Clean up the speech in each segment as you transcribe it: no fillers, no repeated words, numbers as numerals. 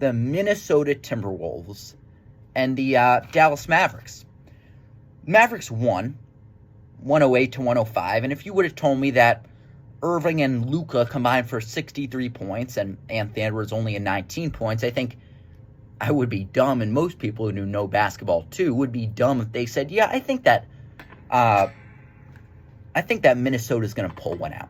the Minnesota Timberwolves and the Dallas Mavericks. Mavericks won 108-105, and if you would have told me that Irving and Luka combined for 63 points and Anthony Edwards only at 19 points, I think I would be dumb, and most people who know basketball too would be dumb if they said, yeah, I think that Minnesota's going to pull one out.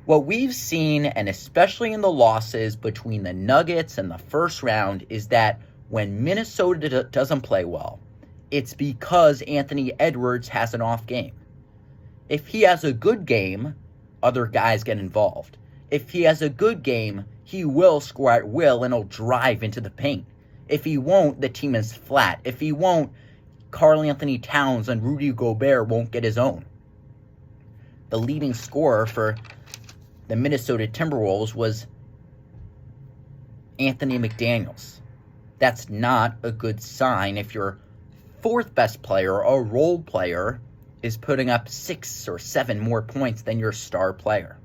What we've seen, and especially in the losses between the Nuggets and the first round, is that when Minnesota doesn't play well, it's because Anthony Edwards has an off game. If he has a good game, other guys get involved. If he has a good game, he will score at will and he'll drive into the paint. If he won't, the team is flat. If he won't, Karl Anthony Towns and Rudy Gobert won't get his own. The leading scorer for the Minnesota Timberwolves was Anthony McDaniels. That's not a good sign if your fourth best player, a role player, is putting up 6 or 7 more points than your star player.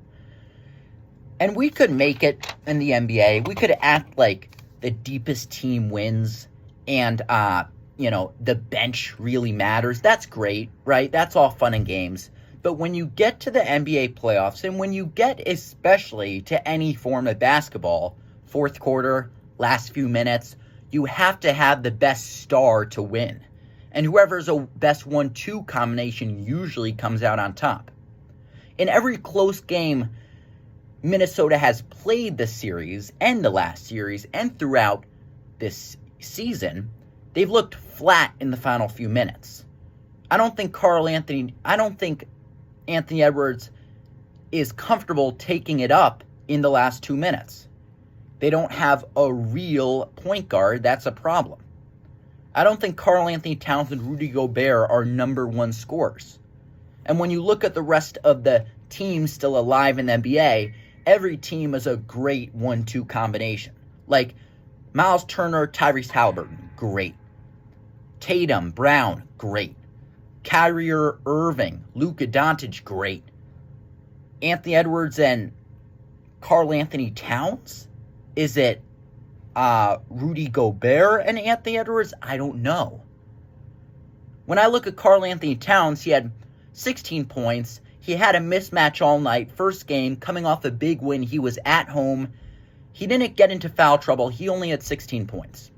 And we could make it in the NBA. We could act like the deepest team wins and, the bench really matters. That's great, right? That's all fun and games. But when you get to the NBA playoffs, and when you get especially to any form of basketball, fourth quarter, last few minutes, you have to have the best star to win. And whoever's a best 1-2 combination usually comes out on top. In every close game Minnesota has played this series and the last series and throughout this season, they've looked flat in the final few minutes. I don't think Anthony Edwards is comfortable taking it up in the last 2 minutes. They don't have a real point guard. That's a problem. I don't think Karl Anthony Towns and Rudy Gobert are number one scorers. And when you look at the rest of the teams still alive in the NBA, every team is a great 1-2 combination. Like Miles Turner, Tyrese Halliburton, great. Tatum, Brown, great. Kyrie Irving, Luka Doncic, great. Anthony Edwards and Karl Anthony Towns? Is it Rudy Gobert and Anthony Edwards? I don't know. When I look at Karl Anthony Towns, he had 16 points. He had a mismatch all night. First game, coming off a big win. He was at home. He didn't get into foul trouble. He only had 16 points.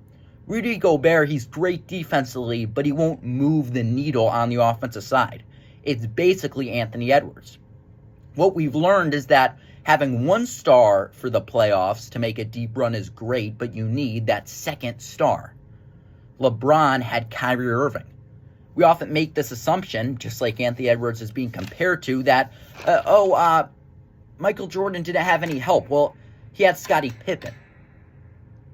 Rudy Gobert, he's great defensively, but he won't move the needle on the offensive side. It's basically Anthony Edwards. What we've learned is that having one star for the playoffs to make a deep run is great, but you need that second star. LeBron had Kyrie Irving. We often make this assumption, just like Anthony Edwards is being compared to, that, Michael Jordan didn't have any help. Well, he had Scottie Pippen.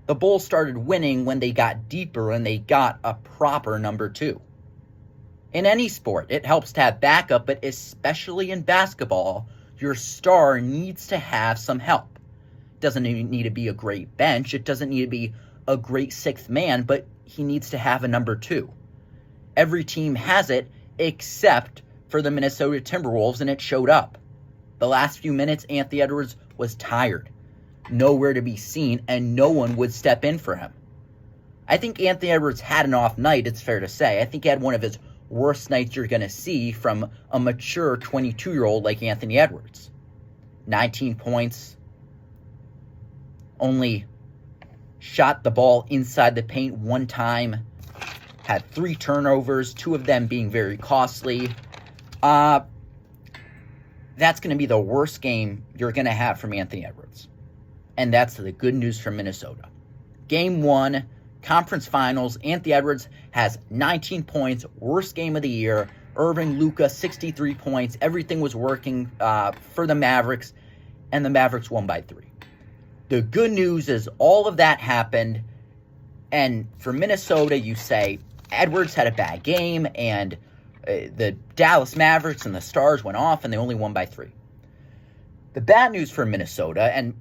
The Bulls started winning when they got deeper and they got a proper number two. In any sport, it helps to have backup, but especially in basketball, your star needs to have some help. It doesn't need to be a great bench. It doesn't need to be a great sixth man, but he needs to have a number two. Every team has it except for the Minnesota Timberwolves, and it showed up. The last few minutes, Anthony Edwards was tired, nowhere to be seen, and no one would step in for him. I think Anthony Edwards had an off night, it's fair to say. I think he had one of his worst nights you're going to see from a mature 22-year-old like Anthony Edwards. 19 points, only shot the ball inside the paint one time, had 3 turnovers, 2 of them being very costly. That's going to be the worst game you're going to have from Anthony Edwards. And that's the good news for Minnesota. Game 1, conference finals, Anthony Edwards has 19 points, worst game of the year. Irving, Luka, 63 points. Everything was working for the Mavericks, and the Mavericks won by 3. The good news is all of that happened, and for Minnesota, you say Edwards had a bad game, and the Dallas Mavericks and the Stars went off, and they only won by 3. The bad news for Minnesota, and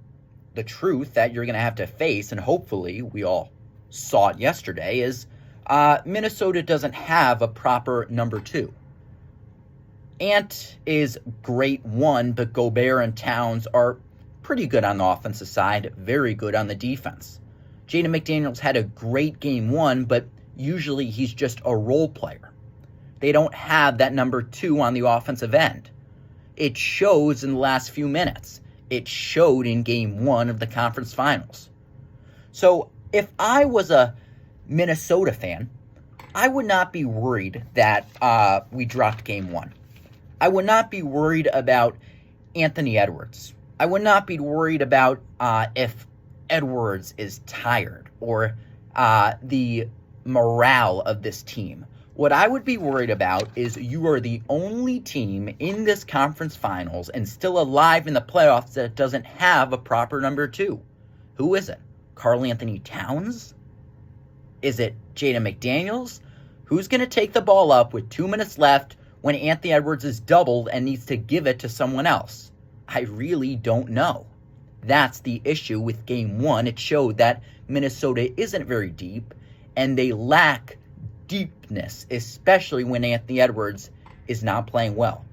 the truth that you're going to have to face, and hopefully we all saw it yesterday, is Minnesota doesn't have a proper number 2. Ant is great 1, but Gobert and Towns are pretty good on the offensive side, very good on the defense. Jaden McDaniels had a great game one, but usually he's just a role player. They don't have that number 2 on the offensive end. It shows in the last few minutes. It showed in game 1 of the conference finals. So if I was a Minnesota fan, I would not be worried that we dropped game 1. I would not be worried about Anthony Edwards. I would not be worried about if Edwards is tired or the morale of this team. What I would be worried about is you are the only team in this conference finals and still alive in the playoffs that doesn't have a proper number 2. Who is it? Karl Anthony Towns? Is it Jaden McDaniels? Who's going to take the ball up with 2 minutes left when Anthony Edwards is doubled and needs to give it to someone else? I really don't know. That's the issue with game 1. It showed that Minnesota isn't very deep and they lack deepness, especially when Anthony Edwards is not playing well.